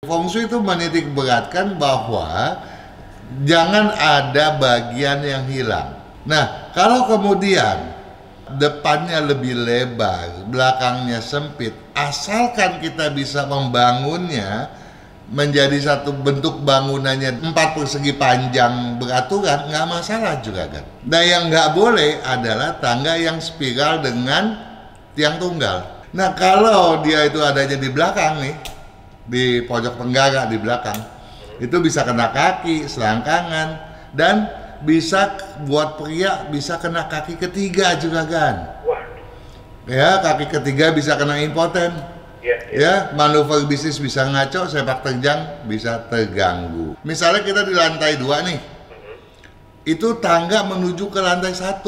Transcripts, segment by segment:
Feng Shui itu menitik beratkan bahwa jangan ada bagian yang hilang. Nah, kalau kemudian depannya lebih lebar, belakangnya sempit, asalkan kita bisa membangunnya menjadi satu bentuk bangunannya 4 persegi panjang beraturan, nggak masalah juga kan. Nah, yang nggak boleh adalah tangga yang spiral dengan tiang tunggal. Nah, kalau dia itu adanya di belakang nih, di pojok tenggara di belakang, itu bisa kena kaki, selangkangan, dan bisa buat pria bisa kena kaki ketiga juga kan. Ya, kaki ketiga bisa kena impoten. Ya, manuver bisnis bisa ngaco, sepak terjang bisa terganggu. Misalnya kita di lantai 2 nih, itu tangga menuju ke lantai 1.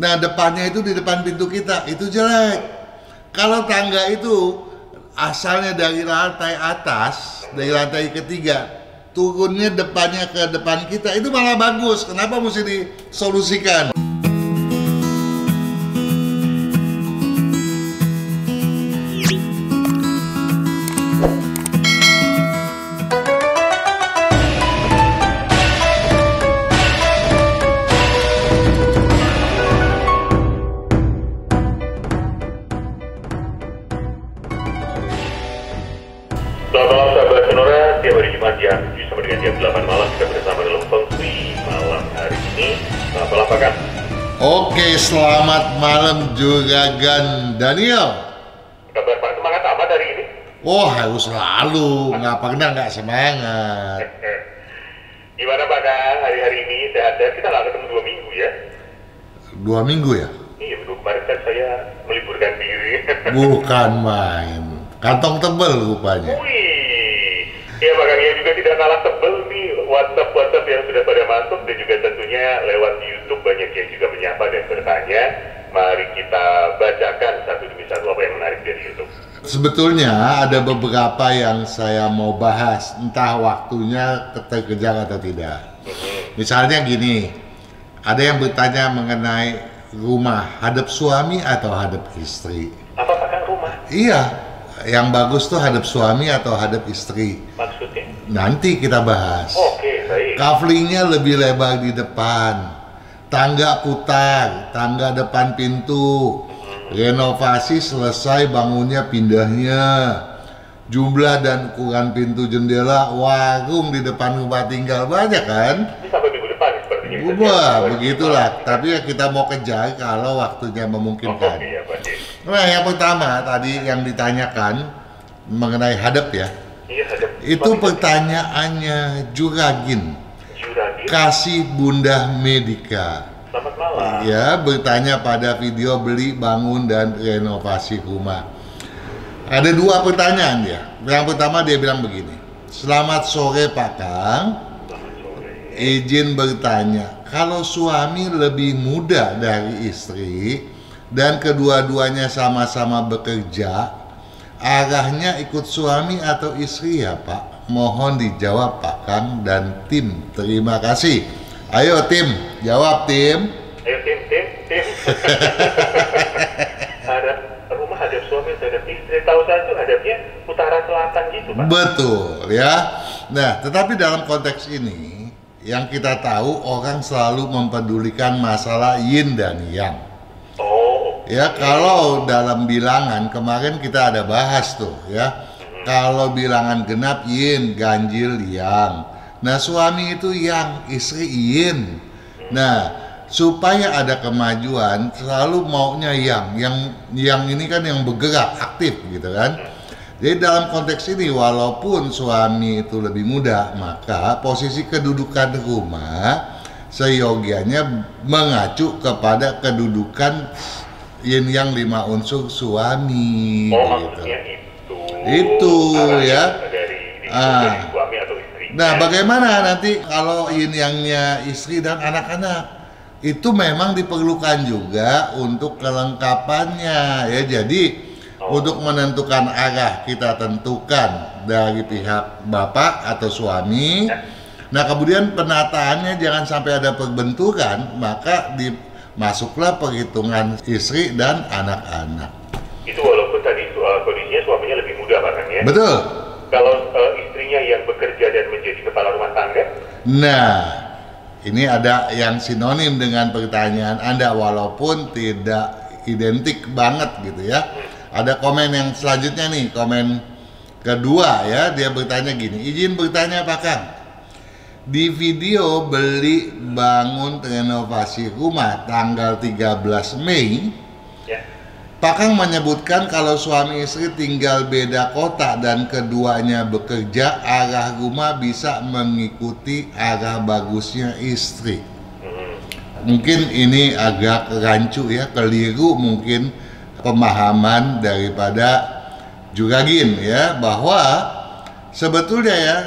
Nah, depannya itu di depan pintu kita, itu jelek. Kalau tangga itu asalnya dari lantai atas, dari lantai ketiga, turunnya depannya ke depan kita, itu malah bagus. Kenapa mesti disolusikan? Selamat malam sahabat Sonora, tiap hari Jumat jam 7 sampai dengan jam 8 malam kita bersama dalam Feng Shui malam hari ini. Selamat malam Pak Kang. Oke, selamat malam Juragan Daniel. Kabar Pak, semangat amat hari ini? Oh, harus selalu, nggak pernah nggak semangat. Gimana Pak Kang, hari-hari ini sehat-sehat? Kita nggak ketemu 2 minggu ya? 2 minggu ya? Iya, minggu kemarin kan saya meliburkan diri. Bukan main. Kantong tebel rupanya. Wih, ya Pak Kang, ya juga tidak kalah tebel nih WhatsApp yang sudah pada masuk, dan juga tentunya lewat YouTube banyak yang juga menyapa dan bertanya. Mari kita bacakan satu demi satu apa yang menarik dari YouTube. Sebetulnya ada beberapa yang saya mau bahas, entah waktunya terkejar atau tidak. Misalnya gini, ada yang bertanya mengenai rumah, hadap suami atau hadap istri. Apa Pak Kang, rumah? Iya, yang bagus tuh hadap suami atau hadap istri. Maksudnya? Nanti kita bahas. Oke, baik. Kaflingnya lebih lebar di depan, tangga putar, tangga depan pintu, renovasi selesai, bangunnya pindahnya, jumlah dan ukuran pintu jendela, warung di depan rumah tinggal, banyak kan? Ini sampai minggu depan sepertinya. Wah, begitulah. Tapi ya kita mau kejar kalau waktunya memungkinkan. Oke, ya Pak. Nah, yang pertama tadi yang ditanyakan mengenai hadap ya. Iya, hadap. Itu pertanyaannya Juragin. Juragin. Kasih Bunda Medika. Selamat malam. Ya, bertanya pada video beli, bangun, dan renovasi rumah. Ada 2 pertanyaan dia. Yang pertama dia bilang begini. Selamat sore Pak Kang. Selamat sore. Izin bertanya, kalau suami lebih muda dari istri dan kedua-duanya sama-sama bekerja, arahnya ikut suami atau istri ya Pak? Mohon dijawab Pak Kang dan tim. Terima kasih. Ayo tim, jawab tim. Ayo tim. Hadap rumah, hadap suami, hadap istri. Tahu saya tuh hadapnya utara selatan gitu Pak. Betul ya. Nah, tetapi dalam konteks ini yang kita tahu orang selalu mempedulikan masalah yin dan yang. Oh. Ya, kalau dalam bilangan kemarin kita ada bahas tuh ya. Kalau bilangan genap yin, ganjil yang. Nah, suami itu yang, istri yin. Nah, supaya ada kemajuan selalu maunya yang ini kan yang bergerak aktif gitu kan. Jadi dalam konteks ini walaupun suami itu lebih muda, maka posisi kedudukan rumah seyogianya mengacu kepada kedudukan yin yang 5 unsur suami. Oh, gitu. maksudnya itu. Itu ya. Dari suami atau istri. Nah, bagaimana nanti kalau yin yangnya istri dan anak-anak? Itu memang diperlukan juga untuk kelengkapannya ya. Jadi untuk menentukan arah kita tentukan dari pihak bapak atau suami. Nah, kemudian penataannya jangan sampai ada perbenturan, maka masuklah perhitungan istri dan anak-anak. Itu walaupun tadi kondisinya suaminya lebih muda Pak Kang ya. Betul. kalau istrinya yang bekerja dan menjadi kepala rumah tangga? Nah, ini ada yang sinonim dengan pertanyaan Anda walaupun tidak identik banget gitu ya. Ada komen yang selanjutnya nih, komen kedua ya, dia bertanya gini, izin bertanya Pak Kang, di video beli bangun renovasi rumah tanggal 13 Mei, Ya. Pak Kang menyebutkan kalau suami istri tinggal beda kota dan keduanya bekerja, arah rumah bisa mengikuti arah bagusnya istri. Mungkin ini agak rancu ya, keliru mungkin pemahaman daripada Juragin ya, bahwa sebetulnya ya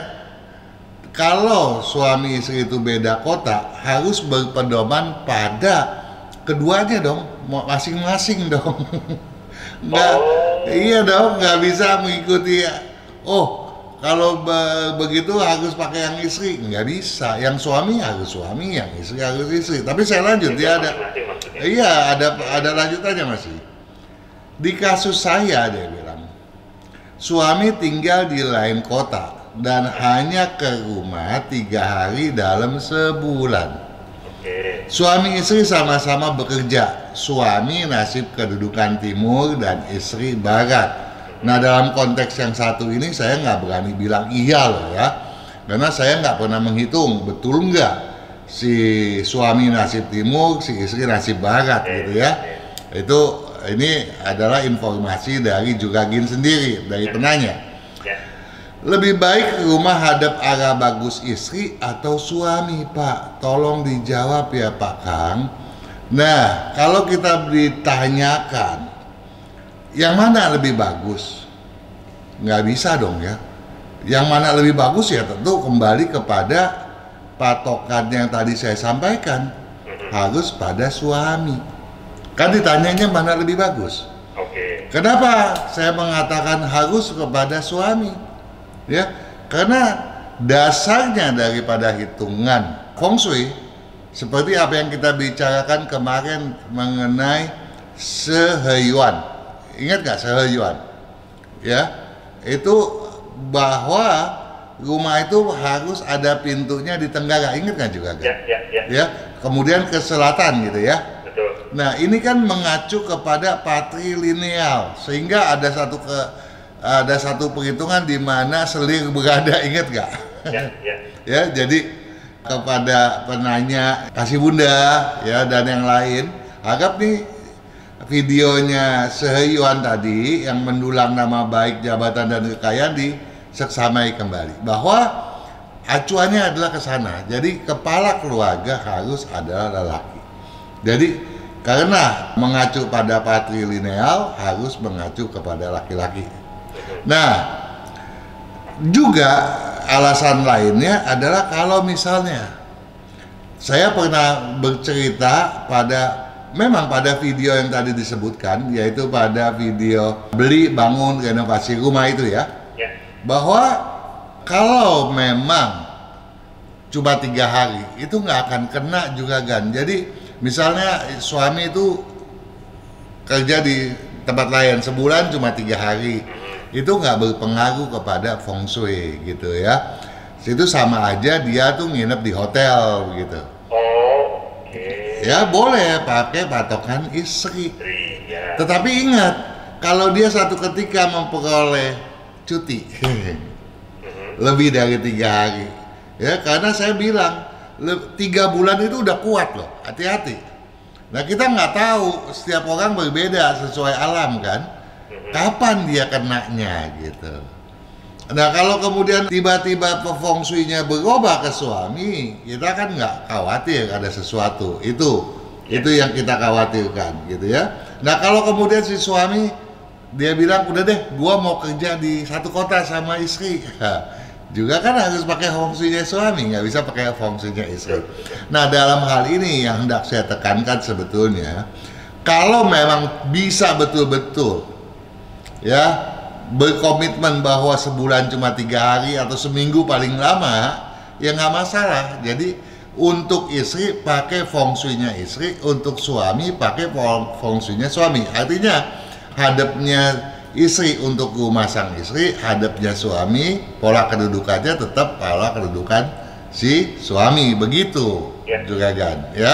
kalau suami istri itu beda kota harus berpedoman pada keduanya dong, masing-masing dong. Nggak, iya dong, nggak bisa mengikuti. Oh, kalau begitu harus pakai yang istri, nggak bisa. Yang suami harus suami, yang istri harus istri. Tapi saya lanjut, dia ada, iya ada lanjutannya masih. Di kasus saya dia bilang, suami tinggal di lain kota dan hanya ke rumah 3 hari dalam sebulan. Suami istri sama-sama bekerja, suami nasib kedudukan timur dan istri barat. Nah dalam konteks yang satu ini saya nggak berani bilang iya loh ya, karena saya nggak pernah menghitung betul nggak si suami nasib timur, si istri nasib barat gitu ya. Itu ini adalah informasi dari Juragin sendiri, dari penanya. Lebih baik rumah hadap arah bagus istri atau suami Pak? Tolong dijawab ya Pak Kang. Nah kalau kita ditanyakan yang mana lebih bagus, nggak bisa dong ya. Yang mana lebih bagus ya tentu kembali kepada patokan yang tadi saya sampaikan, harus pada suami. Kan ditanyanya mana lebih bagus. Kenapa saya mengatakan harus kepada suami? Ya, karena dasarnya daripada hitungan Feng Shui seperti apa yang kita bicarakan kemarin mengenai Seheyuan. Ingat nggak Seheyuan? Ya, itu bahwa rumah itu harus ada pintunya di tenggara. Ingat nggak juga? Ya, kemudian ke selatan gitu ya. Nah, ini kan mengacu kepada patrilineal sehingga ada satu perhitungan di mana selir berada, ingat nggak? Ya, jadi kepada penanya kasih bunda ya dan yang lain, anggap nih videonya Seheyuan tadi yang mendulang nama baik, jabatan dan kekayaan diseksamai kembali bahwa acuannya adalah ke sana. Jadi kepala keluarga harus adalah lelaki. Jadi karena mengacu pada patrilineal harus mengacu kepada laki-laki. Nah, juga alasan lainnya adalah kalau misalnya saya pernah bercerita memang pada video yang tadi disebutkan, yaitu pada video beli, bangun, renovasi rumah itu ya, bahwa kalau memang cuma 3 hari itu nggak akan kena juga kan. Jadi misalnya suami itu kerja di tempat lain sebulan cuma 3 hari, itu nggak berpengaruh kepada Feng Shui gitu ya. Itu sama aja dia tuh nginep di hotel gitu. Ya boleh pakai patokan istri. Tetapi ingat, kalau dia satu ketika memperoleh cuti lebih dari 3 hari, ya karena saya bilang 3 bulan itu udah kuat loh, hati-hati. Nah kita nggak tahu, setiap orang berbeda sesuai alam kan. Kapan dia kenanya gitu. Nah kalau kemudian tiba-tiba feng shui-nya berubah ke suami, kita kan nggak khawatir ada sesuatu. Itu yang kita khawatirkan gitu ya. Nah kalau kemudian si suami dia bilang udah deh, gua mau kerja di satu kota sama istri, juga kan harus pakai feng shui-nya suami, nggak bisa pakai feng shui-nya istri. Nah dalam hal ini yang hendak saya tekankan sebetulnya, kalau memang bisa betul-betul ya berkomitmen bahwa sebulan cuma 3 hari atau seminggu paling lama, ya nggak masalah. Jadi untuk istri pakai feng shui-nya istri, untuk suami pakai feng shui-nya suami. Artinya hadapnya istri untuk rumah sang istri, hadapnya suami, pola kedudukannya tetap pola kedudukan si suami, begitu Juragan ya.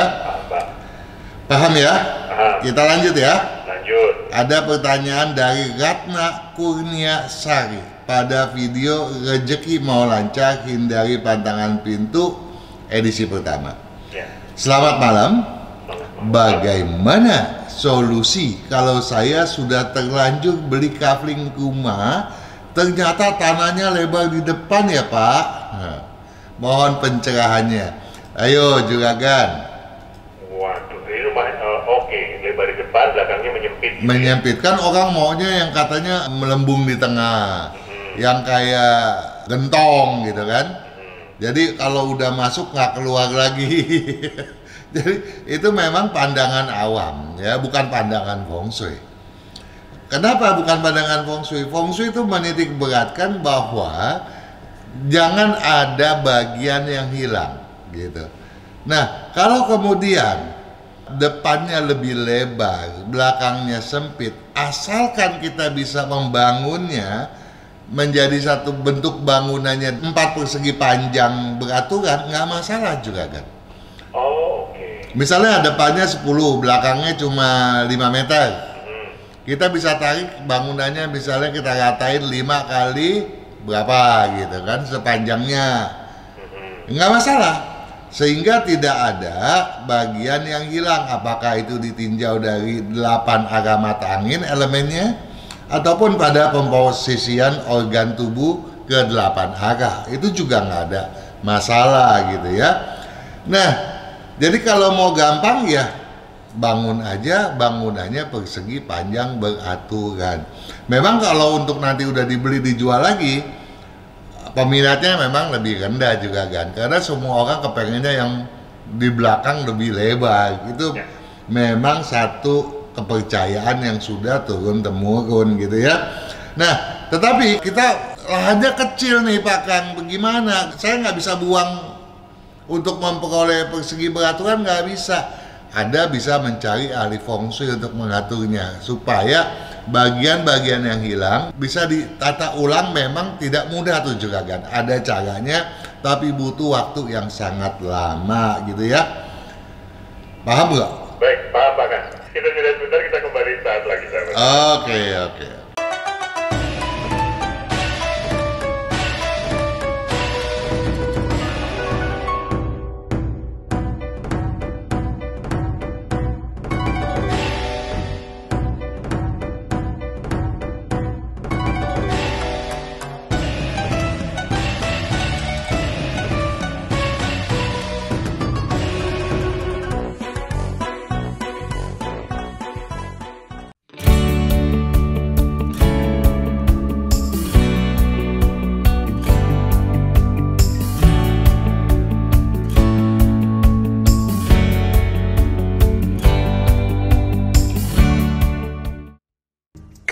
Paham ya? Kita lanjut ya. Lanjut. Ada pertanyaan dari Ratna Kurnia Sari pada video Rezeki Mau Lancar Hindari Pantangan Pintu edisi pertama. Selamat malam. Bagaimana solusi kalau saya sudah terlanjur beli kafling rumah, ternyata tanahnya lebar di depan ya Pak? Mohon pencerahannya. Ayo Juragan. Waduh, ini rumah oke, lebar di depan, belakangnya menyempit. Menyempit kan orang maunya yang katanya melembung di tengah, yang kayak gentong gitu kan. Jadi kalau udah masuk nggak keluar lagi. Jadi itu memang pandangan awam ya, bukan pandangan feng shui. Kenapa bukan pandangan feng shui? Feng shui itu menitik beratkan bahwa jangan ada bagian yang hilang gitu. Nah, kalau kemudian depannya lebih lebar, belakangnya sempit, asalkan kita bisa membangunnya menjadi satu bentuk bangunannya 4 persegi panjang beraturan, nggak masalah juga kan. Misalnya depannya 10, belakangnya cuma 5 meter. Kita bisa tarik bangunannya, misalnya kita ratain 5 kali berapa gitu kan sepanjangnya. Nggak masalah. Sehingga tidak ada bagian yang hilang, apakah itu ditinjau dari 8 arah mata angin elemennya ataupun pada pemposisian organ tubuh ke 8 arah. Itu juga nggak ada masalah gitu ya. Nah, jadi kalau mau gampang ya bangun aja, bangunannya persegi panjang beraturan. Memang kalau untuk nanti udah dibeli dijual lagi, peminatnya memang lebih rendah juga kan, karena semua orang kepengennya yang di belakang lebih lebar. Itu memang satu kepercayaan yang sudah turun temurun gitu ya. Nah, tetapi kita lahannya kecil nih Pak Kang, bagaimana? Saya nggak bisa buang untuk memperoleh persegi beraturan, nggak bisa. Ada bisa mencari ahli feng shui untuk mengaturnya supaya bagian-bagian yang hilang bisa ditata ulang. Memang tidak mudah tuh juga kan, ada caranya tapi butuh waktu yang sangat lama gitu ya. Paham nggak? Baik, paham Pak Kang. Kita jeda sebentar, kita kembali saat lagi sahabat. Oke.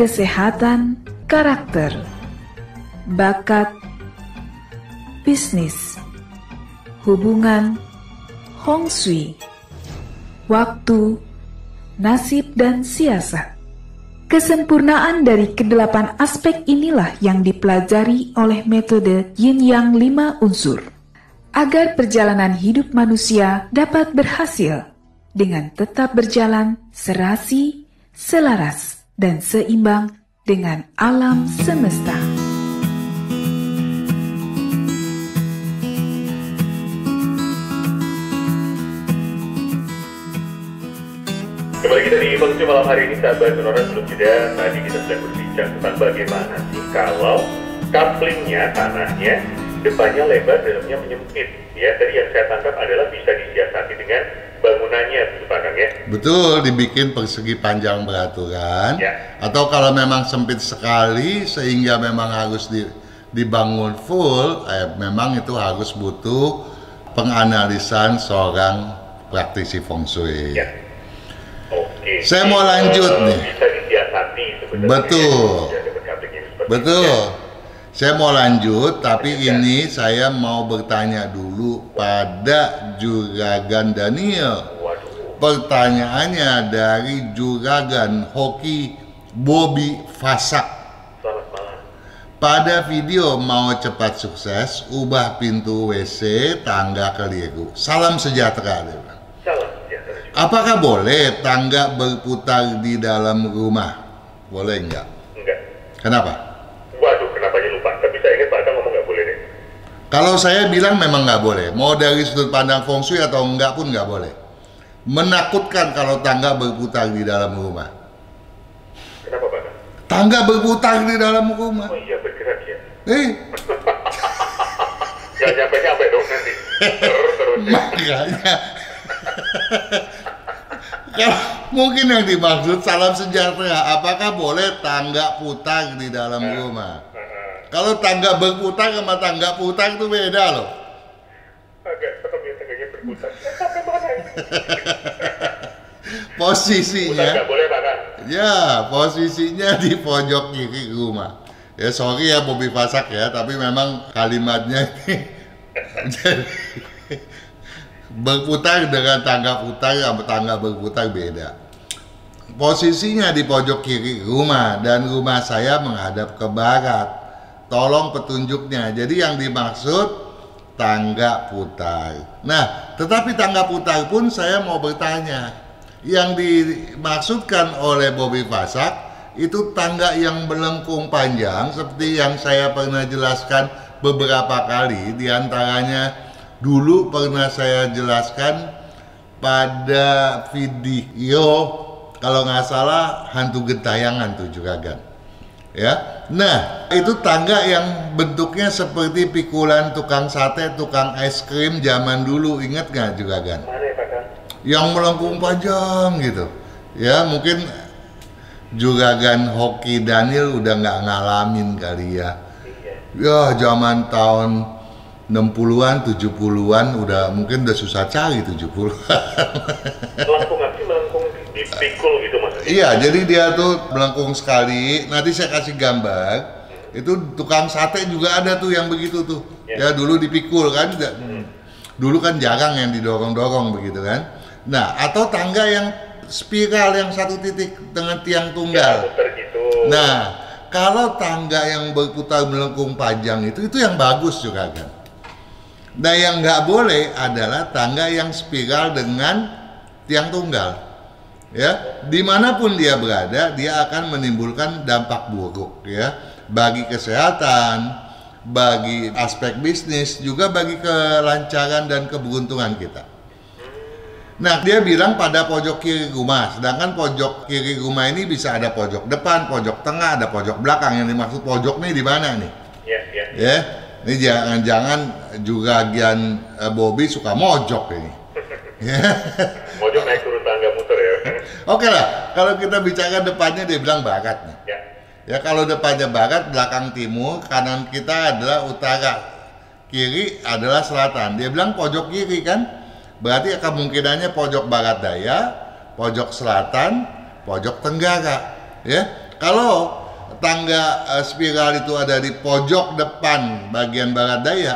Kesehatan, karakter, bakat, bisnis, hubungan, feng shui, waktu, nasib, dan siasat. Kesempurnaan dari kedelapan aspek inilah yang dipelajari oleh metode Yin Yang 5 unsur, agar perjalanan hidup manusia dapat berhasil dengan tetap berjalan serasi, selaras, dan seimbang dengan alam semesta. Kembali kita di Feng Shui malam hari ini, sahabat Sonora. Sebelum jeda tadi kita sedang berbincang tentang bagaimana sih kalau couplingnya, tanahnya depannya lebar, dalamnya menyempit. Ya, tadi yang saya tangkap adalah bisa disiasati dengan bangunannya, Pak Kang ya. Betul, dibikin persegi panjang beraturan. Atau kalau memang sempit sekali sehingga memang harus dibangun full, memang itu harus butuh penganalisan seorang praktisi feng shui. Oke. Saya mau lanjut nih. Bisa disiasati sebenarnya. Betul. Saya mau lanjut, tapi ini saya mau bertanya dulu pada Juragan Daniel. Pertanyaannya dari Juragan Hoki Bobby Fasak. Pada video mau cepat sukses, ubah pintu WC tangga keliru. Salam sejahtera. Salam sejahtera. Apakah boleh tangga berputar di dalam rumah? Boleh nggak? Enggak. Kenapa? Waduh, kenapanya lupa. Tapi saya ingat Pak Kang ngomong nggak boleh deh. Kalau saya bilang memang nggak boleh. Mau dari sudut pandang feng shui atau enggak pun nggak boleh. Menakutkan kalau tangga berputar di dalam rumah. Kenapa Pak Kang? Tangga berputar di dalam rumah. Oh iya, bergerak ya. Nggak nyampe-nyampe dong nanti. Terus ya. Makanya kalau mungkin yang dimaksud salam sejahtera, apakah boleh tangga putar di dalam rumah? Kalau tangga berputar sama tangga putar itu beda loh. Agak serem ya tangganya berputar. Sampai mana ini? Posisinya, Nggak boleh Pak Kang. ya posisinya di pojok kiri rumah. Ya sorry ya Bobby Fasak ya, tapi memang kalimatnya ini jadi berputar dengan tangga putar sama tangga berputar beda. Posisinya di pojok kiri rumah dan rumah saya menghadap ke barat. Tolong petunjuknya. Jadi yang dimaksud tangga putar. Nah, tetapi tangga putar pun saya mau bertanya. Yang dimaksudkan oleh Bobby Fasak itu tangga yang melengkung panjang seperti yang saya pernah jelaskan beberapa kali, diantaranya dulu pernah saya jelaskan pada video kalau nggak salah hantu gentayangan tuh Juragan ya. Nah itu tangga yang bentuknya seperti pikulan tukang sate, tukang es krim zaman dulu, ingat nggak Juragan? Mana ya Pak Kang? Yang melengkung panjang gitu ya. Mungkin Juragan Hoki Daniel udah nggak ngalamin kali ya. Ya zaman tahun 60-an, 70-an udah mungkin udah susah cari 70-an. Melengkung sih, melengkung dipikul gitu maksudnya? Iya, jadi dia tuh melengkung sekali. Nanti saya kasih gambar. Itu tukang sate juga ada tuh yang begitu tuh. Ya dulu dipikul kan. Dulu kan jarang yang didorong-dorong begitu kan. Nah, atau tangga yang spiral yang satu titik dengan tiang tunggal. Gitu. Nah, kalau tangga yang berputar melengkung panjang itu yang bagus juga kan. Nah, yang nggak boleh adalah tangga yang spiral dengan tiang tunggal. Ya, dimanapun dia berada, dia akan menimbulkan dampak buruk ya, bagi kesehatan, bagi aspek bisnis, juga bagi kelancaran dan keberuntungan kita. Nah, dia bilang pada pojok kiri rumah, sedangkan pojok kiri rumah ini bisa ada pojok depan, pojok tengah, ada pojok belakang. Yang dimaksud pojok nih di mana nih? Ya. Ini jangan-jangan Juragan Bobby suka mojok ini. Mojok naik turun tangga muter ya. Oke lah, kalau kita bicara depannya dia bilang barat nih. Ya kalau depannya barat, belakang timur, kanan kita adalah utara, kiri adalah selatan. Dia bilang pojok kiri kan? Berarti kemungkinannya pojok barat daya, pojok selatan, pojok tenggara. Ya, kalau tangga spiral itu ada di pojok depan bagian barat daya,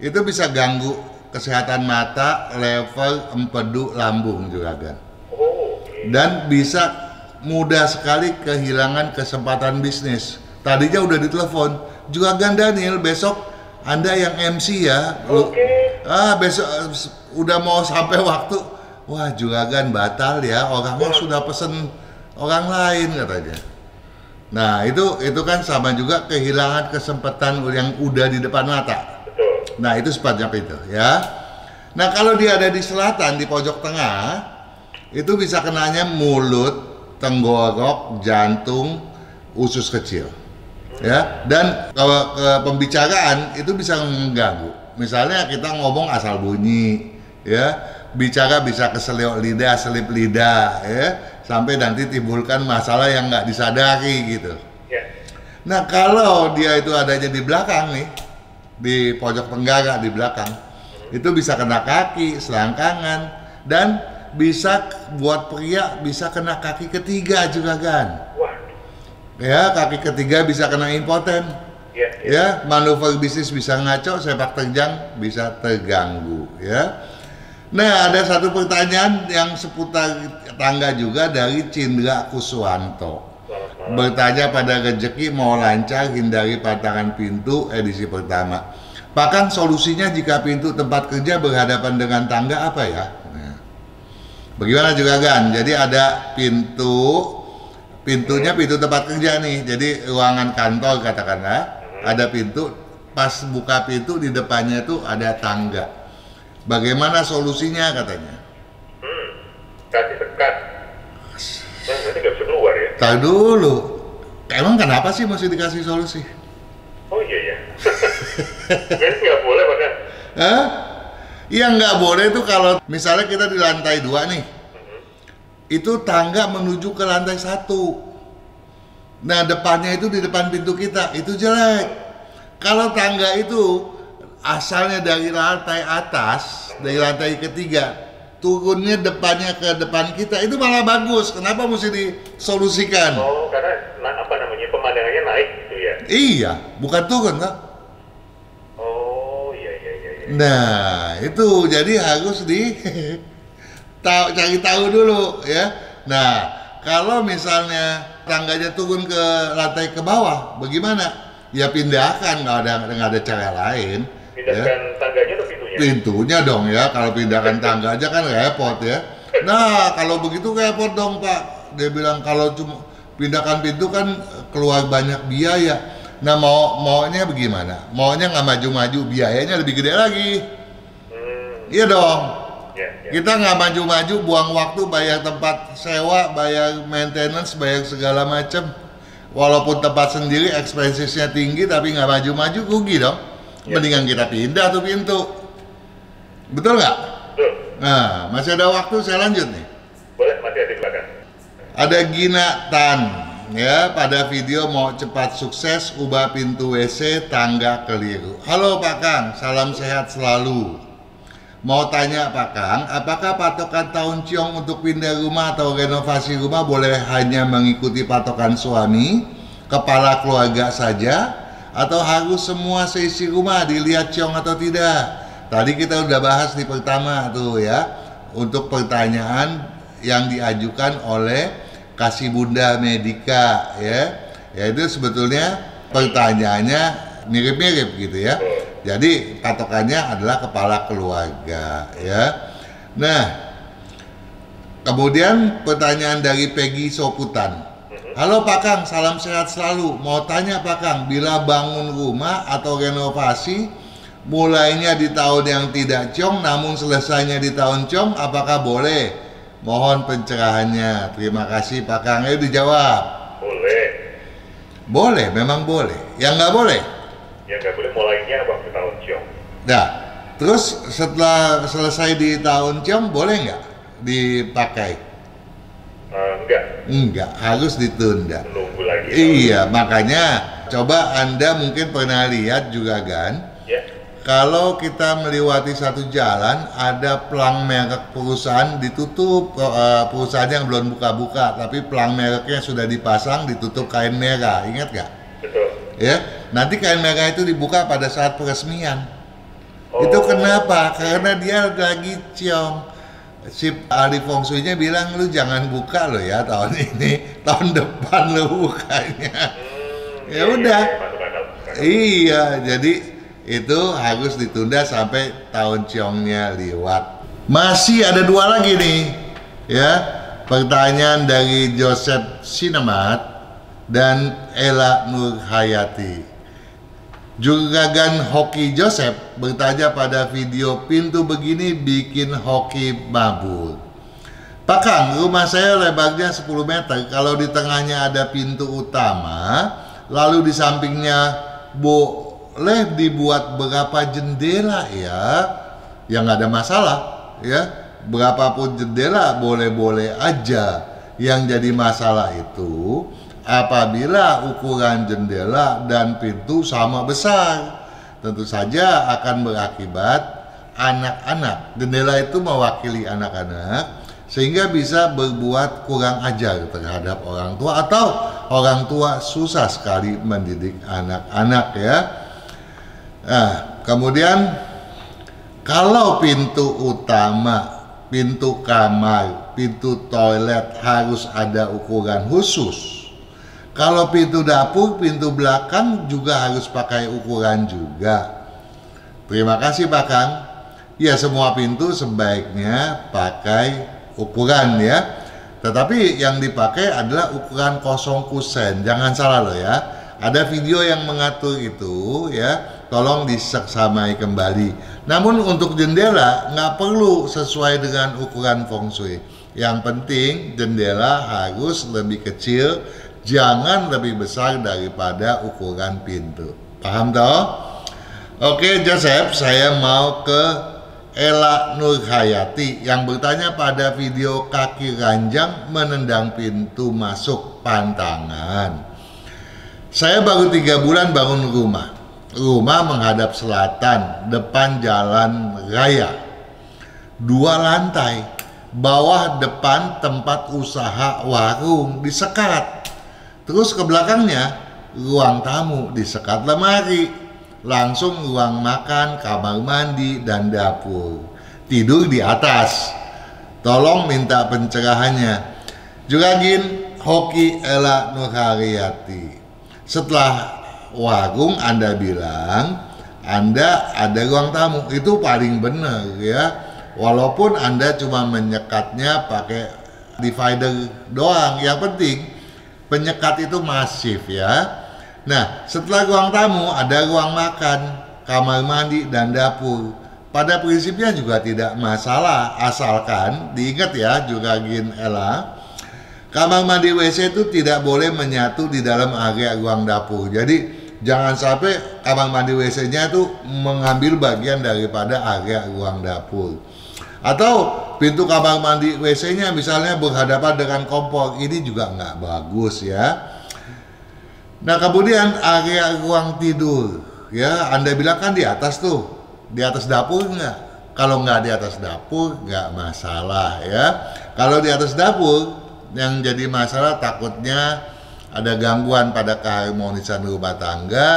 itu bisa ganggu kesehatan mata, lever, empedu, lambung juga kan. Dan bisa mudah sekali kehilangan kesempatan bisnis. Tadinya udah ditelepon, Juragan Daniel besok Anda yang MC ya. Besok udah mau sampai waktu. Wah, Juragan batal ya, orangnya sudah pesen orang lain katanya. Nah, itu kan sama juga kehilangan kesempatan yang udah di depan mata. Nah, itu sebabnya itu ya. Nah, kalau dia ada di selatan, di pojok tengah, itu bisa kenanya mulut, tenggorok, jantung, usus kecil. Ya, dan kalau pembicaraan itu bisa mengganggu. Misalnya kita ngomong asal bunyi, ya, bicara bisa keselip lidah, selip lidah, ya, sampai nanti timbulkan masalah yang nggak disadari gitu. Nah, kalau dia itu adanya di belakang nih, di pojok tenggara di belakang, itu bisa kena kaki, selangkangan, dan bisa buat pria bisa kena kaki ketiga juga kan. Ya, kaki ketiga bisa kena impoten. Ya, manuver bisnis bisa ngaco, sepak terjang bisa terganggu ya. Nah, ada satu pertanyaan yang seputar tangga juga dari Cindra Kuswanto. Bertanya pada rezeki mau lancar, hindari patahan pintu, edisi pertama. Pak Kang, solusinya jika pintu tempat kerja berhadapan dengan tangga apa ya? Nah, bagaimana juga kan? Jadi ada pintunya pintu tempat kerja nih. Jadi ruangan kantor katakanlah, ada pintu, pas buka pintu di depannya itu ada tangga. Bagaimana solusinya katanya? Kasih sekat. Nanti nggak bisa keluar ya? Tahu dulu. Emang kenapa sih mesti dikasih solusi? Oh iya ya. Jadi nggak boleh bahkan. Hah? Iya nggak boleh tuh kalau misalnya kita di lantai 2 nih. Itu tangga menuju ke lantai 1. Nah depannya itu di depan pintu kita, itu jelek. Kalau tangga itu asalnya dari lantai atas, dari lantai ketiga, turunnya depannya ke depan kita, itu malah bagus. Kenapa mesti disolusikan? Oh, karena pemandangannya naik gitu ya? Iya, bukan turun kan? Oh, iya. Nah, itu jadi harus cari tahu dulu ya. Nah, kalau misalnya tangganya turun ke lantai ke bawah, bagaimana? Ya pindahkan, nggak ada cara lain. Pindahkan ya. Tangganya atau pintunya? Pintunya dong ya, kalau pindahkan tangga aja kan repot ya. Nah, kalau begitu repot dong Pak. Dia bilang kalau cuma pindahkan pintu kan keluar banyak biaya. Nah, maunya bagaimana? Maunya nggak maju-maju, biayanya lebih gede lagi. Iya dong. Kita nggak maju-maju, buang waktu, bayar tempat sewa, bayar maintenance, bayar segala macam. Walaupun tempat sendiri expenses-nya tinggi, tapi nggak maju-maju, rugi dong. Mendingan kita pindah tuh pintu. Betul nggak? Betul. Nah, masih ada waktu, saya lanjut nih. Boleh, masih ada di belakang. Ada Gina Tan, ya, pada video mau cepat sukses, ubah pintu WC, tangga keliru. Halo Pak Kang, salam sehat selalu. Mau tanya Pak Kang, apakah patokan tahun ciong untuk pindah rumah atau renovasi rumah boleh hanya mengikuti patokan suami, kepala keluarga saja, atau harus semua seisi rumah dilihat ciong atau tidak? Tadi kita udah bahas di pertama tuh ya, untuk pertanyaan yang diajukan oleh Kasih Bunda Medika ya. Ya itu sebetulnya pertanyaannya mirip-mirip gitu ya. Jadi patokannya adalah kepala keluarga ya. Nah, kemudian pertanyaan dari Peggy Soputan. Halo Pak Kang, salam sehat selalu. Mau tanya Pak Kang, bila bangun rumah atau renovasi mulainya di tahun yang tidak ciong namun selesainya di tahun ciong, apakah boleh? Mohon pencerahannya. Terima kasih Pak Kang. Ayo dijawab. Boleh. Boleh, memang boleh. Yang nggak boleh? Yang nggak boleh mulainya waktu tahun ciong. Nah, terus setelah selesai di tahun ciong boleh nggak dipakai? Enggak, harus ditunda. Menunggu lagi. Iya, makanya coba Anda mungkin pernah lihat juga kan? Ya. Kalau kita melewati satu jalan, ada pelang merek perusahaan ditutup, perusahaan yang belum buka-buka, tapi pelang mereknya sudah dipasang, ditutup kain merah, ingat nggak? Betul. Ya, nanti kain merah itu dibuka pada saat peresmian. Itu kenapa? Karena dia lagi ciong. Si ahli feng shui-nya bilang, lu jangan buka lo ya tahun ini, tahun depan lu bukanya. Ya udah. Iya, jadi itu harus ditunda sampai tahun ciongnya lewat. Masih ada dua lagi nih, ya. Pertanyaan dari Joseph Sinemat dan Ella Nurhayati. Juragan Hoki Joseph bertanya pada video, pintu begini bikin hoki mabur. Pak Kang, rumah saya lebarnya 10 meter. Kalau di tengahnya ada pintu utama, lalu di sampingnya boleh dibuat berapa jendela ya? Ya nggak ada masalah ya. Berapapun jendela boleh-boleh aja. Yang jadi masalah itu apabila ukuran jendela dan pintu sama besar, tentu saja akan berakibat anak-anak. Jendela itu mewakili anak-anak, sehingga bisa berbuat kurang ajar terhadap orang tua, atau orang tua susah sekali mendidik anak-anak ya. Nah, kemudian kalau pintu utama, pintu kamar, pintu toilet harus ada ukuran khusus, Kalau pintu dapur, pintu belakang juga harus pakai ukuran juga. Terima kasih Pak Kang. Ya, semua pintu sebaiknya pakai ukuran ya. Tetapi yang dipakai adalah ukuran 0 kusen. Jangan salah loh ya. Ada video yang mengatur itu ya. Tolong diseksamai kembali. Namun untuk jendela nggak perlu sesuai dengan ukuran feng shui. Yang penting jendela harus lebih kecil, jangan lebih besar daripada ukuran pintu. Paham toh? Oke Joseph, saya mau ke Ella Nurhayati yang bertanya pada video kaki ranjang menendang pintu masuk pantangan. Saya baru 3 bulan bangun rumah. Rumah menghadap selatan, depan jalan raya. 2 lantai, bawah depan tempat usaha warung disekat. Terus ke belakangnya, ruang tamu disekat lemari. Langsung ruang makan, kamar mandi, dan dapur. Tidur di atas. Tolong minta pencerahannya. Juragin Hoki Ella Nurhayati. Setelah warung Anda bilang Anda ada ruang tamu, itu paling benar ya. Walaupun Anda cuma menyekatnya pakai divider doang, yang penting penyekat itu masif ya. Nah, setelah ruang tamu ada ruang makan, kamar mandi, dan dapur. Pada prinsipnya juga tidak masalah, asalkan diingat ya Juragin Ella, kamar mandi WC itu tidak boleh menyatu di dalam area ruang dapur. Jadi jangan sampai kamar mandi WC-nya itu mengambil bagian daripada area ruang dapur. Atau pintu kamar mandi WC-nya misalnya berhadapan dengan kompor, ini juga nggak bagus ya. Nah kemudian area ruang tidur, ya Anda bilang kan di atas tuh, di atas dapur nggak? Kalau nggak di atas dapur nggak masalah ya. Kalau di atas dapur yang jadi masalah takutnya ada gangguan pada keharmonisan rumah tangga,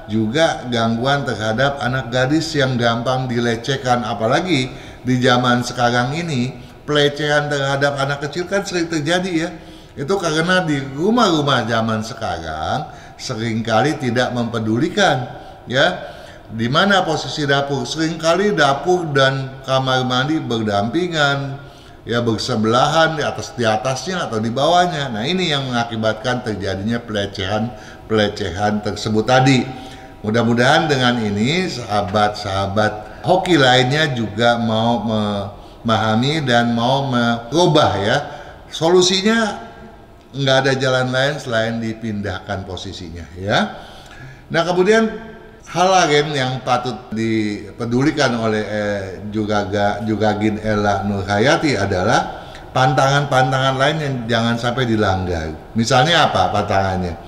juga gangguan terhadap anak gadis yang gampang dilecehkan. Apalagi di zaman sekarang ini pelecehan terhadap anak kecil kan sering terjadi ya. Itu karena di rumah-rumah zaman sekarang seringkali tidak mempedulikan ya di mana posisi dapur. Seringkali dapur dan kamar mandi berdampingan ya, bersebelahan, di atasnya atau di bawahnya. Nah ini yang mengakibatkan terjadinya pelecehan tersebut tadi. Mudah-mudahan dengan ini sahabat-sahabat hoki lainnya juga mau memahami dan mau merubah ya. Solusinya nggak ada jalan lain selain dipindahkan posisinya ya. Nah kemudian hal lain yang patut dipedulikan oleh Juragin Ella Nurhayati adalah pantangan-pantangan lain yang jangan sampai dilanggar. Misalnya apa pantangannya?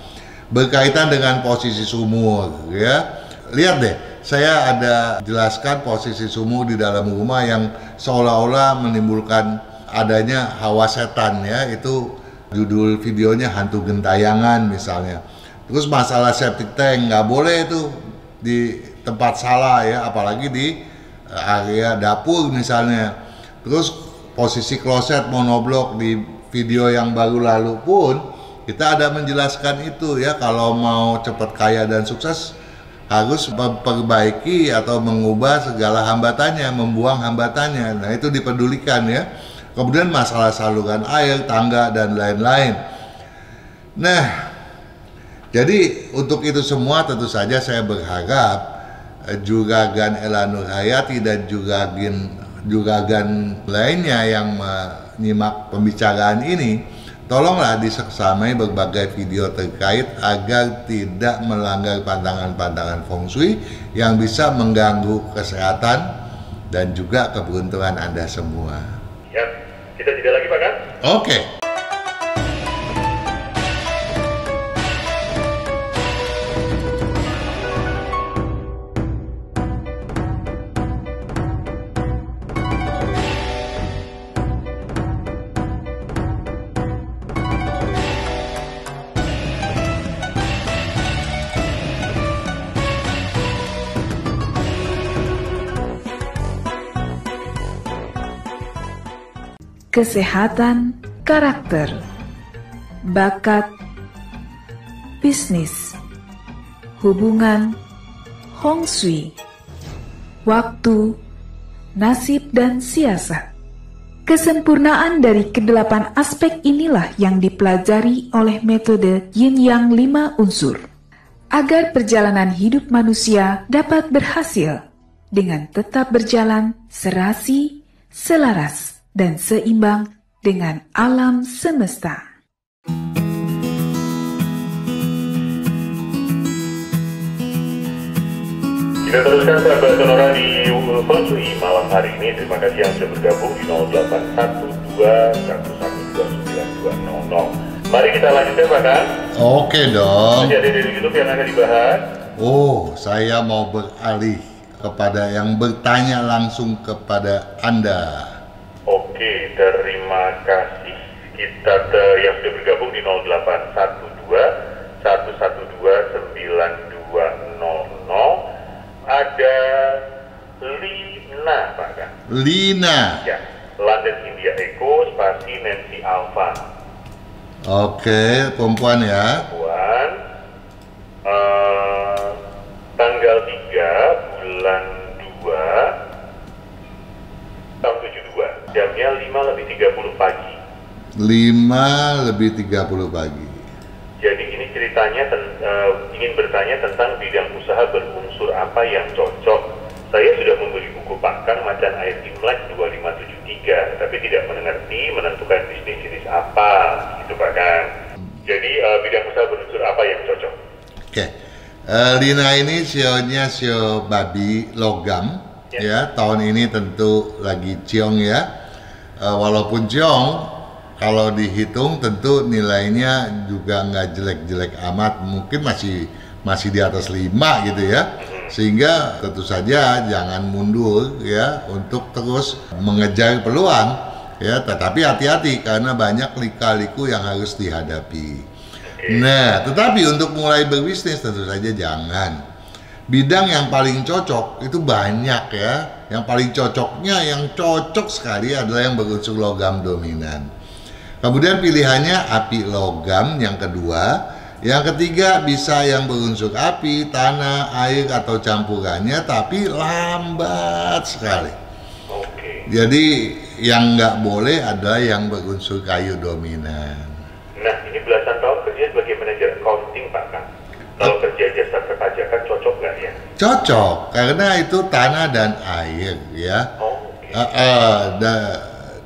Berkaitan dengan posisi sumur ya. Lihat deh, saya ada jelaskan posisi sumur di dalam rumah yang seolah-olah menimbulkan adanya hawa setan ya. Itu judul videonya hantu gentayangan misalnya. Terus masalah septic tank nggak boleh itu di tempat salah ya, apalagi di area dapur misalnya. Terus posisi kloset monoblok di video yang baru lalu pun kita ada menjelaskan itu ya. Kalau mau cepat kaya dan sukses harus memperbaiki atau mengubah segala hambatannya, membuang hambatannya. Nah itu dipedulikan ya. Kemudian masalah saluran air, tangga, dan lain-lain. Nah, jadi untuk itu semua tentu saja saya berharap Juragan Ella Nurhayati dan Juragan lainnya yang menyimak pembicaraan ini, tolonglah diseksamai berbagai video terkait agar tidak melanggar pantangan-pantangan feng shui yang bisa mengganggu kesehatan dan juga keberuntungan Anda semua. Ya, kita tidak lagi Pak Kang. Oke. Kesehatan karakter, bakat, bisnis, hubungan, Hong Shui, waktu, nasib dan siasat. Kesempurnaan dari kedelapan aspek inilah yang dipelajari oleh metode Yin Yang 5 unsur, agar perjalanan hidup manusia dapat berhasil dengan tetap berjalan serasi, selaras, dan seimbang dengan alam semesta. Kita teruskan sahabat Sonora di Feng Shui malam hari ini. Terima kasih yang sudah bergabung di 0812112920. Mari kita lanjutkan Pak Kang. Oke dong. Masih ada dari YouTube yang akan dibahas. Oh, saya mau beralih kepada yang bertanya langsung kepada Anda. Oke, terima kasih. Kita yang sudah bergabung di 0812112920. Ada Lina, Pak Kang. Lina. Ya, London India Echo spasi Nancy Alpha. Oke, perempuan ya. Perempuan. Tanggal 3 bulan 2 tahun 72. Jamnya 5:30 pagi. 5:30 pagi. Jadi ini ceritanya ingin bertanya tentang bidang usaha berunsur apa yang cocok. Saya sudah membeli buku Pak Kang Macan Air Imlek 2573, tapi tidak menentukan bisnis jenis apa, gitu Pak Kang. Jadi bidang usaha berunsur apa yang cocok? Oke, Lina ini sionya sio babi logam, ya. Tahun ini tentu lagi ciong ya. Walaupun ciong, kalau dihitung tentu nilainya juga nggak jelek-jelek amat, mungkin masih di atas 5 gitu ya. Sehingga tentu saja jangan mundur ya untuk terus mengejar peluang ya, tetapi hati-hati karena banyak lika-liku yang harus dihadapi. Nah, tetapi untuk mulai berbisnis tentu saja jangan. Bidang yang paling cocok itu banyak ya. Yang paling cocoknya, yang cocok sekali adalah yang berunsur logam dominan. Kemudian pilihannya api logam yang kedua. Yang ketiga bisa yang berunsur api, tanah, air atau campurannya, tapi lambat sekali. Jadi yang nggak boleh adalah yang berunsur kayu dominan. Nah, ini belasan tahun kerja sebagai manajer accounting Pak Kang. Kalau kerja jasa perpajakan cocok nggak ya? Cocok, karena itu tanah dan air ya.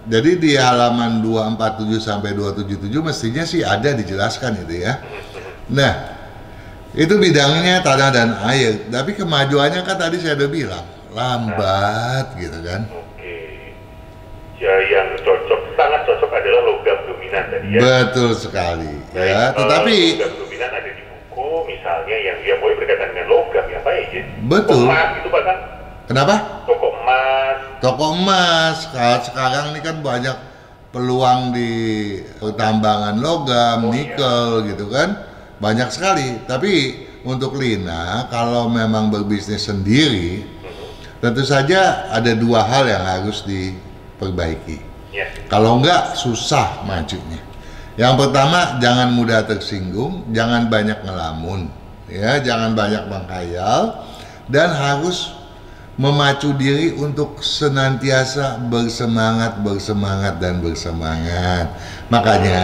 Jadi di halaman 247 sampai 277 mestinya sih ada dijelaskan itu ya. Nah, itu bidangnya tanah dan air, tapi kemajuannya kan tadi saya udah bilang lambat gitu kan. Ya, yang sangat cocok adalah logam dominan tadi ya. Betul sekali. Baik, ya, tetapi logam dominan ada di buku misalnya yang dia boleh berkaitan dengan logam ya Pak ya. Betul. Emas itu Pak Kang. Kenapa? Toko emas. Toko emas. Sekarang ini kan banyak peluang di pertambangan logam, nikel gitu kan. Banyak sekali. Tapi untuk Lina kalau memang berbisnis sendiri, tentu saja ada dua hal yang harus diperbaiki. Kalau enggak susah majunya. Yang pertama, jangan mudah tersinggung, jangan banyak ngelamun, ya, jangan banyak menghayal, dan harus memacu diri untuk senantiasa bersemangat. Makanya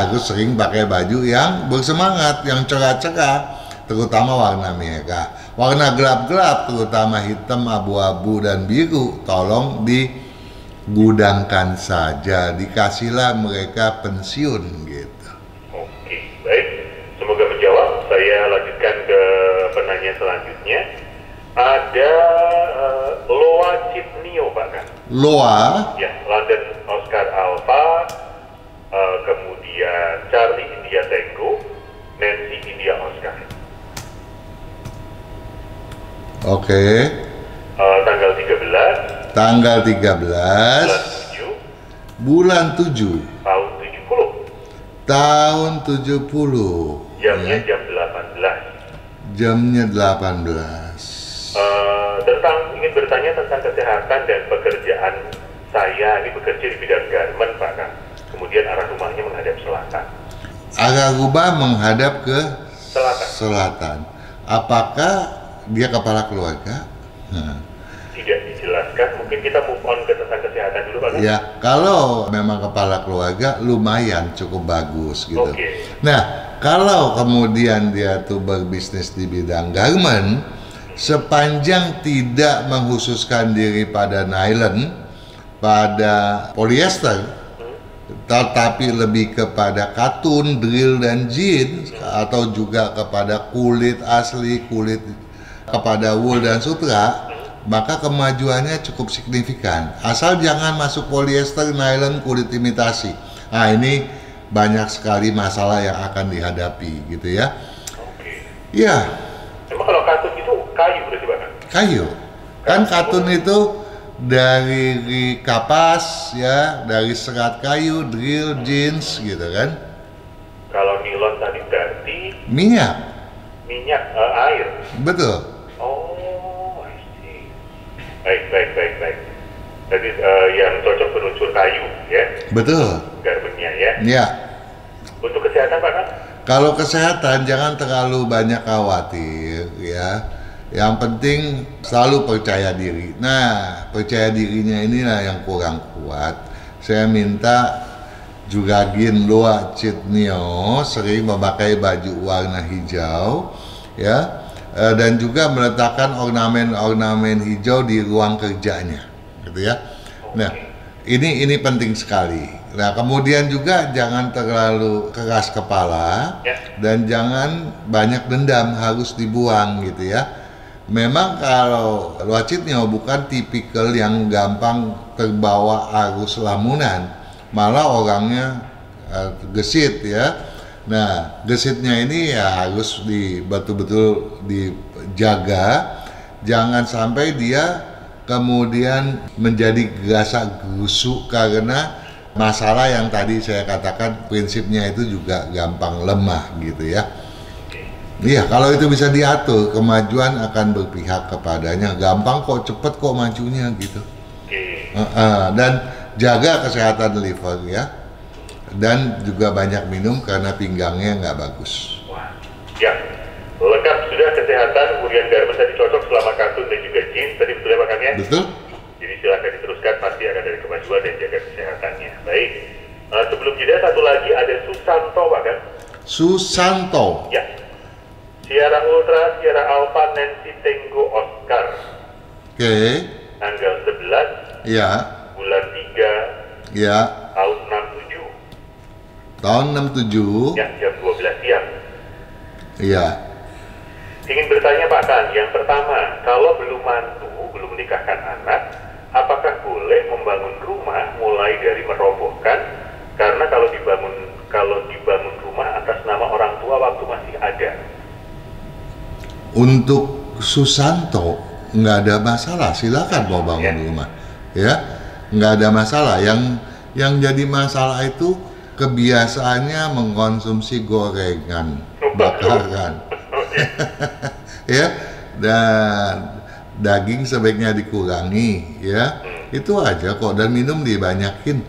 harus sering pakai baju yang bersemangat, yang cerah-cerah, terutama warna merah. Warna gelap-gelap, terutama hitam, abu-abu, dan biru, tolong digudangkan saja, dikasihlah mereka pensiun gitu. Oke, baik. Semoga menjawab. Saya lanjutkan ke penanya selanjutnya. Ada Loa Cipnio Pak Kang. Loa? Ya, London Oscar Alpha, kemudian Charlie India Tango, Nancy India Oscar. Oke. Tanggal 13. Tanggal 13. Bulan 7. Tahun 70. Tahun 70. Jamnya ya. jam 18. Jamnya 18. Ingin bertanya tentang kesehatan dan pekerjaan saya. Ini bekerja di bidang garment Pak Kang. Kemudian arah rumahnya menghadap selatan. Arah rumah menghadap ke Selatan. Apakah dia kepala keluarga? Tidak dijelaskan, mungkin kita move on ke tentang kesehatan dulu Pak. Ya, kalau memang kepala keluarga lumayan cukup bagus gitu. Nah, kalau kemudian dia tuh berbisnis di bidang garment, sepanjang tidak mengkhususkan diri pada nylon, pada polyester, tetapi lebih kepada katun, drill, dan jeans, atau juga kepada kulit asli, kulit kepada wool dan sutra, maka kemajuannya cukup signifikan. Asal jangan masuk polyester, nylon, kulit imitasi. Nah, ini banyak sekali masalah yang akan dihadapi gitu ya. Ya. Emang kalau katun itu kayu berarti Pak? Kayu. Kan katun itu dari kapas ya, dari serat kayu, drill, jeans gitu kan. Kalau nilon tadi berarti minyak, air. Betul. Oh, I see. Baik. Jadi yang cocok berunsur kayu ya. Betul. Garmentnya ya. Ya. Untuk kesehatan Pak kan? Kalau kesehatan jangan terlalu banyak khawatir ya. Yang penting selalu percaya diri. Nah, percaya dirinya inilah yang kurang kuat. Saya minta Juragin Loa Citnio sering memakai baju warna hijau ya, dan juga meletakkan ornamen-ornamen hijau di ruang kerjanya gitu ya. Nah, ini penting sekali. Nah, kemudian juga jangan terlalu keras kepala dan jangan banyak dendam, harus dibuang gitu ya. Memang kalau Loacitnio bukan tipikal yang gampang terbawa arus lamunan, malah orangnya gesit ya. Nah, gesitnya ini ya harus betul-betul dijaga, jangan sampai dia kemudian menjadi gerasa gerusuk karena masalah yang tadi saya katakan prinsipnya itu juga gampang lemah gitu ya. Iya, kalau itu bisa diatur, kemajuan akan berpihak kepadanya. Gampang kok, cepet kok majunya gitu. Dan jaga kesehatan liver ya. Dan juga banyak minum karena pinggangnya nggak bagus. Wah, ya. Lengkap sudah kesehatan, kemudian garment tadi cocok selama katun dan juga jeans. Tadi betul ya Pak ya? Betul. Jadi silakan diteruskan, pasti akan dari kemajuan dan jaga kesehatannya. Baik. Sebelum jeda satu lagi ada Susanto Pak kan? Susanto. Ya. Sierra Ultra, Sierra Alpha, Nancy Tango Oscar. Oke. Tanggal 11. Ya. Bulan 3. Ya. Tahun 67. Tahun 67. Ya, jam 12 siang. Iya. Ingin bertanya Pak Kan, yang pertama, kalau belum mantu, belum menikahkan anak, apakah boleh membangun rumah mulai dari merobohkan? Karena kalau dibangun rumah atas nama orang tua waktu masih ada. Untuk Susanto nggak ada masalah, silakan mau bangun rumah, ya nggak ada masalah. Yang jadi masalah itu kebiasaannya mengkonsumsi gorengan, bakaran, ya, dan daging sebaiknya dikurangi, ya, itu aja kok, dan minum dibanyakin.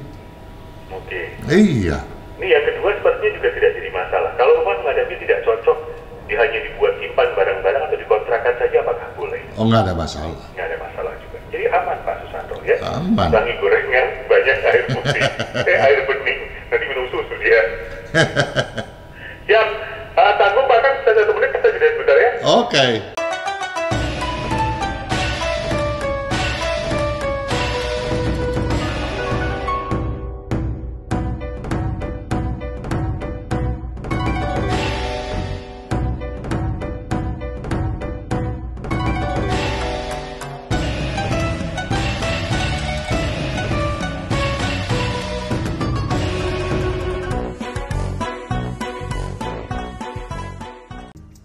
Iya. Ini yang kedua sepertinya juga tidak jadi masalah. Kalau rumah menghadapi tidak cocok, hanya dibuat simpan barang-barang atau dikontrakan saja, apakah boleh? Oh, nggak ada masalah. Nggak ada masalah juga. Jadi aman Pak Susanto ya. Aman. Kurangi gorengan, banyak air putih, air bening, nanti minum susu dia. Siap. Tanggung Pak Kan, kita 1 menit, kita jeda sebentar ya. Oke.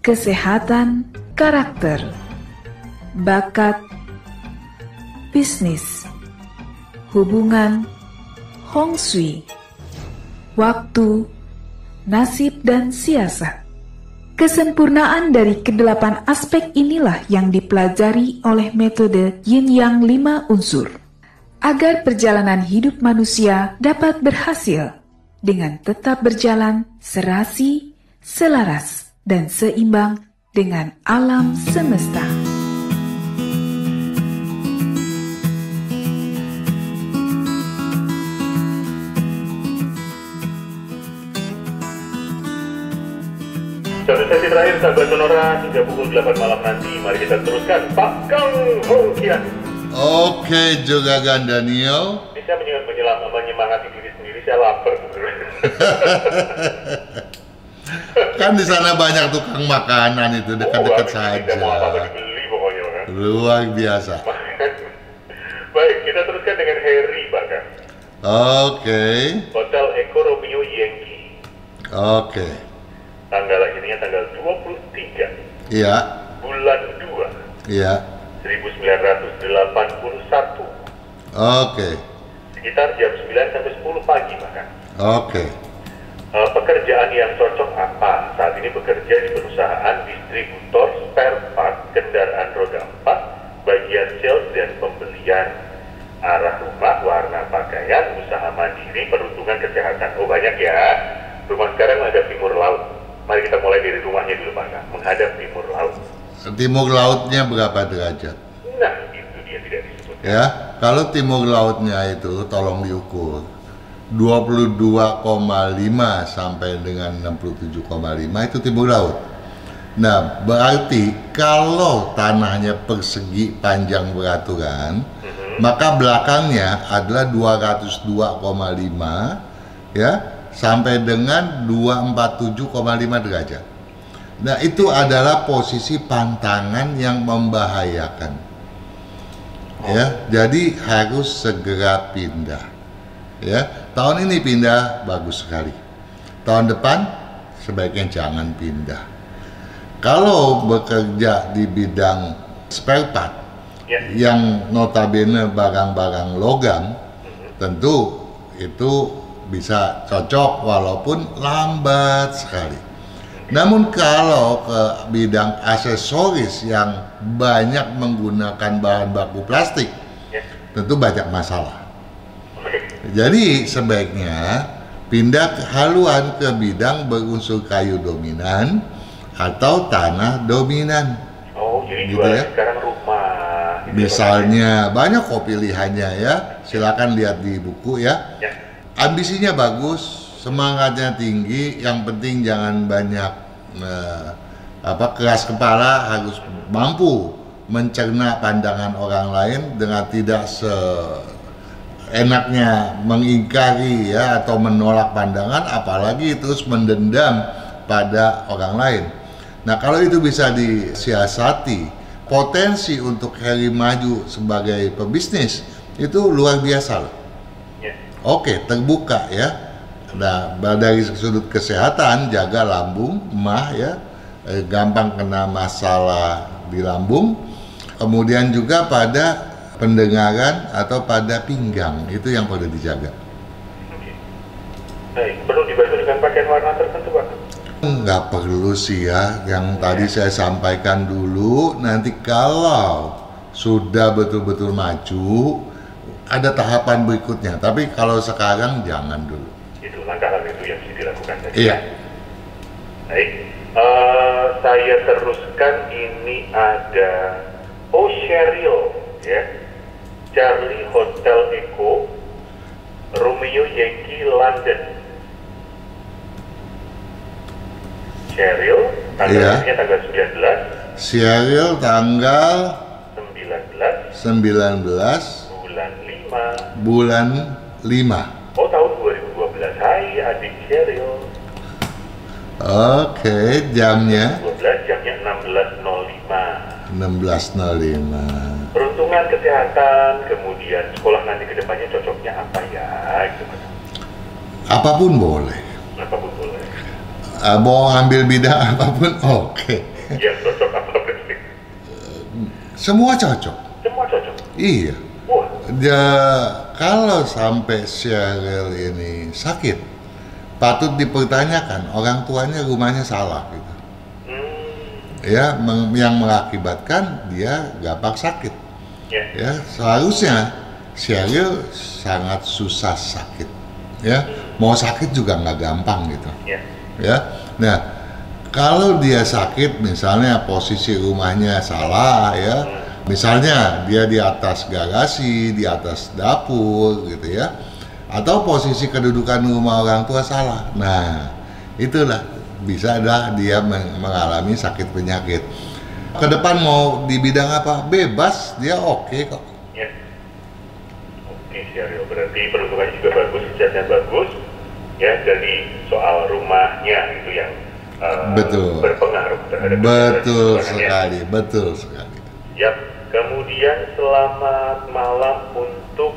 Kesehatan karakter, bakat, bisnis, hubungan, Hong Shui, waktu, nasib, dan siasat. Kesempurnaan dari ke-8 aspek inilah yang dipelajari oleh metode Yin Yang 5 unsur, agar perjalanan hidup manusia dapat berhasil dengan tetap berjalan serasi, selaras. dan seimbang dengan alam semesta. Satu sesi terakhir sahabat Sonora hingga pukul 8 malam nanti. Mari kita teruskan Pak Kang Hongkian. Oke, Juragan Daniel. Ini saya menyemangati diri sendiri, saya lapar. Kan di sana banyak tukang makanan itu dekat-dekat saja. Tidak mau apa-apa dibeli pokoknya kan. Luar biasa. Baik, kita teruskan dengan Harry bahkan. Oke. Hotel Eko Romeo Yankee. Oke. Tanggal akhirnya tanggal 23 Iya. bulan 2 Iya. 1981. Oke. Sekitar jam 9 sampai 10 pagi bahkan. Oke. Pekerjaan yang cocok apa? Saat ini bekerja di perusahaan distributor spare part kendaraan roda 4, bagian sales dan pembelian, arah rumah, warna pakaian, usaha mandiri, peruntungan kesehatan. Oh banyak ya. Rumah sekarang menghadap timur laut. Mari kita mulai dari rumahnya dulu Pak, menghadap timur laut. Timur lautnya berapa derajat? Nah, itu dia tidak disebut. Ya, kalau timur lautnya itu tolong diukur. 22,5 sampai dengan 67,5 itu timur laut. Nah, berarti kalau tanahnya persegi panjang beraturan, maka belakangnya adalah 202,5 ya sampai dengan 247,5 derajat. Nah, itu adalah posisi pantangan yang membahayakan. Ya, jadi harus segera pindah. Ya, tahun ini pindah bagus sekali. Tahun depan sebaiknya jangan pindah. Kalau bekerja di bidang spare part yang notabene barang-barang logam, tentu itu bisa cocok walaupun lambat sekali. Namun kalau ke bidang aksesoris yang banyak menggunakan bahan baku plastik, tentu banyak masalah. Jadi sebaiknya pindah haluan ke bidang berunsur kayu dominan atau tanah dominan. Oh, jadi gitu jualan ya. sekarang rumah. Misalnya banyak kok pilihannya ya. Silakan lihat di buku ya. Ambisinya bagus, semangatnya tinggi. Yang penting jangan banyak keras kepala, harus mampu mencerna pandangan orang lain dengan tidak enaknya mengingkari ya atau menolak pandangan, apalagi terus mendendam pada orang lain. Nah, kalau itu bisa disiasati, potensi untuk Harry maju sebagai pebisnis itu luar biasa loh. Oke, terbuka ya. Nah, dari sudut kesehatan, jaga lambung, emah ya, gampang kena masalah di lambung. Kemudian juga pada pendengaran atau pada pinggang, itu yang perlu dijaga. Baik, perlu dibantu dengan pakaian warna tertentu Pak? Nggak perlu sih ya, yang tadi saya sampaikan dulu. Nanti kalau sudah betul-betul maju, ada tahapan berikutnya. Tapi kalau sekarang jangan dulu. Itu langkah-langkah itu yang bisa dilakukan tadi. Iya. Baik, saya teruskan. Ini ada Cheryl ya, Charlie Hotel Echo Romeo Yankee London. Cheryl tanggalnya tanggal 19. Cheryl tanggal 19 bulan 5. Oh, tahun 2012. Hai adik Cheryl. Oke, jamnya 12, jamnya 16.05. 16.05. Peruntungan kesehatan, kemudian sekolah nanti ke depannya cocoknya apa ya? Gitu. Apapun boleh. Apapun boleh. Mau ambil bidang apapun oke. Yang cocok apa berarti? Semua cocok. Semua cocok. Iya. Wah. Kalau sampai Cheryl ini sakit, patut dipertanyakan orang tuanya rumahnya salah gitu. Ya, yang mengakibatkan dia gampang sakit. Ya, seharusnya Cheryl sangat susah sakit. Ya, mau sakit juga nggak gampang gitu. Ya, nah Kalau dia sakit, misalnya posisi rumahnya salah ya, misalnya dia di atas garasi, di atas dapur gitu ya, atau posisi kedudukan rumah orang tua salah. Nah, itulah bisa dah dia mengalami sakit penyakit. Ke depan mau di bidang apa? Bebas, dia oke kok. Ya. Oke, Syahril, berarti peruntukannya juga bagus, jasnya bagus. Ya, jadi soal rumahnya itu yang betul. Berpengaruh terhadap betul sekali, betul sekali. Yap. Kemudian selamat malam untuk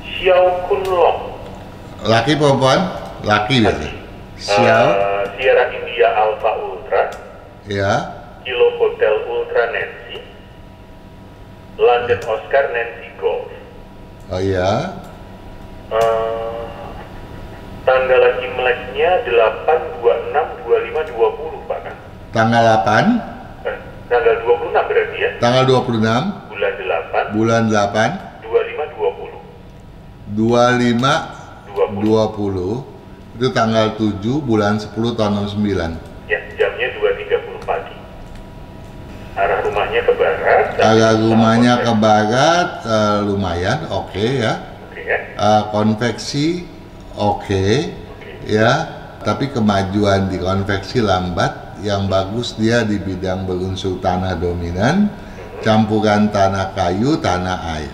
Xiao Kunlong. Laki perempuan? Laki berarti. Xiao. Sierra India Alpha Ultra. Ya. Kilo Hotel Ultra Nancy. London Oscar Nancy Golf. Oh iya. Tanggal lagi Imleknya 8/26/25/20 Pak kan? Tanggal 8? Tanggal 26 berarti ya? Tanggal 26? Bulan 8. Bulan 8? 25/20. 25/20 itu tanggal 7 bulan 10 tahun 69. Ya, jamnya 2:30 pagi. Arah rumahnya ke barat. Arah rumahnya ke barat, lumayan, oke ya. Oke ya. Konveksi oke ya, tapi kemajuan di konveksi lambat. Yang bagus dia di bidang berunsur tanah dominan, campuran tanah kayu, tanah air.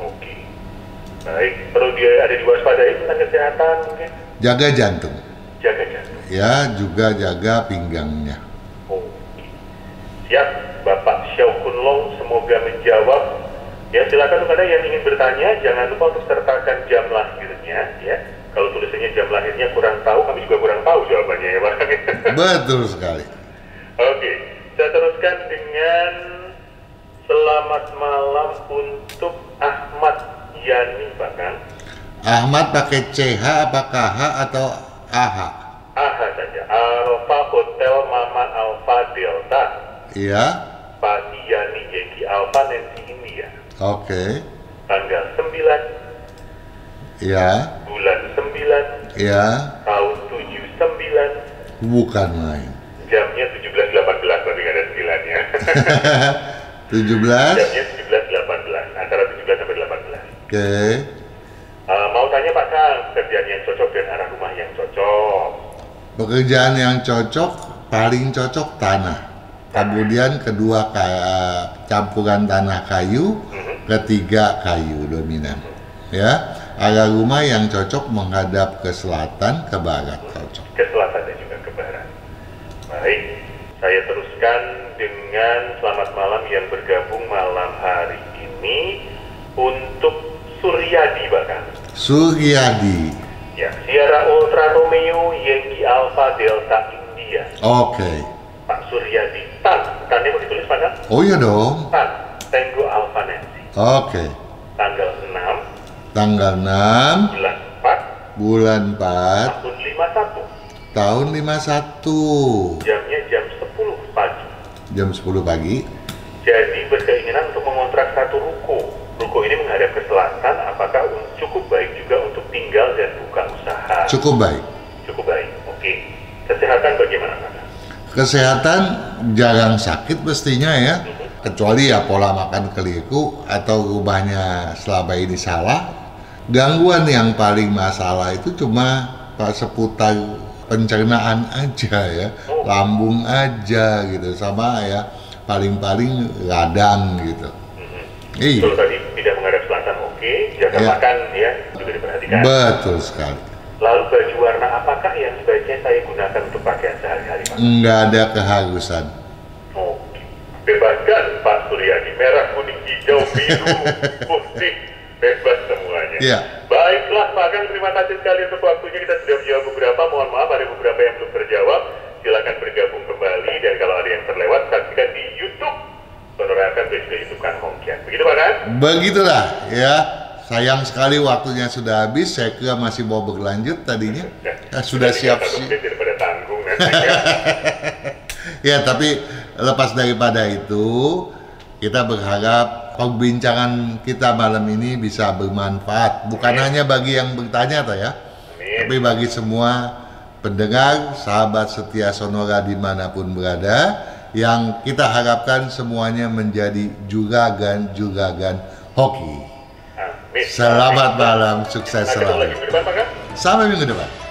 Oke. Baik, perlu dia ada diwaspadai tentang kesehatan mungkin? Jaga jantung. Jaga jantung. Ya, juga jaga pinggangnya. Oke. Siap, Bapak Xiao Kunlong, semoga menjawab. Ya, silakan kepada yang ingin bertanya, jangan lupa untuk sertakan jam lahirnya ya. Kalau tulisannya jam lahirnya kurang tahu, kami juga kurang tahu jawabannya ya Pak. Betul sekali. Oke, saya teruskan dengan selamat malam untuk Ahmad Yani Pak Kang. Ahmad pakai CH apa KH atau AH? AH saja, Alpha Hotel Mama Alpha Delta. Iya. Pati Yani Yankee Alpha Nancy India. Oke. Tanggal 9. Iya. Bulan 9. Iya. Tahun 79. Bukan main. Jamnya 17.18, tapi nggak ada 9-nya. 17. Jamnya 17.18, antara 17 sampai 18. Oke. Mau tanya Pak Kang, pekerjaan yang cocok dan arah rumah yang cocok. Pekerjaan yang cocok, paling cocok tanah. Kemudian kedua campuran tanah kayu, ketiga kayu dominan. Ya, arah rumah yang cocok menghadap ke selatan, ke barat cocok. Ke selatan dan juga ke barat. Baik, saya teruskan dengan selamat malam yang bergabung malam hari ini untuk Suryadi Bahkan. Suryadi. Ya, Sierra Ultra Romeo Yankee Alpha Delta India. Oke. Pak Suryadi. Tannya mau ditulis Pak Kang? Oh iya dong. Tango Alpha Nancy. Oke. Tanggal 6. Tanggal 6 Bulan 4. bulan 4 Tahun 51. tahun 51. Jamnya jam 10 pagi. Jam 10 pagi. Jadi berkeinginan untuk mengontrak satu ruko. Ruko ini menghadap ke selatan. Apakah cukup baik juga untuk tinggal dan buka usaha? Cukup baik. Cukup baik. Oke. Kesehatan bagaimana Pak? Kesehatan jarang sakit mestinya ya. Kecuali ya pola makan keliru atau rumahnya selama ini salah. Gangguan yang paling masalah itu cuma seputar pencernaan aja ya, lambung aja gitu, sama ya paling-paling radang gitu. Iya. Kalau tadi tidak menghadap selatan, oke. Jaga makan ya juga diperhatikan. Betul sekali. Lalu baju warna apakah yang sebaiknya saya gunakan untuk pakaian sehari-hari Pak? Nggak ada keharusan. Oke. Bebaskan Pak Suryadi, merah, kuning, hijau, biru, putih, bebas semuanya. Iya. Baiklah Pak Kang, terima kasih sekali untuk waktunya. Kita sudah menjawab beberapa, mohon maaf ada beberapa yang belum terjawab. Silakan bergabung kembali, dan kalau ada yang terlewat saksikan di YouTube. Sonora FM dan juga YouTube Kang Hongkian. Begitu Pak Kang? Begitulah ya. Sayang sekali waktunya sudah habis. Saya kira masih mau berlanjut tadinya. Sudah siap sih. Daripada tanggung nanti. Ya, tapi lepas daripada itu, kita berharap perbincangan kita malam ini bisa bermanfaat. Bukan hanya bagi yang bertanya toh ya, tapi bagi semua pendengar, sahabat setia Sonora dimanapun berada, yang kita harapkan semuanya menjadi juragan-juragan hoki. Amin. Selamat malam, sukses Kita ketemu selalu. lagi minggu depan, Pak, kan? Sampai minggu depan.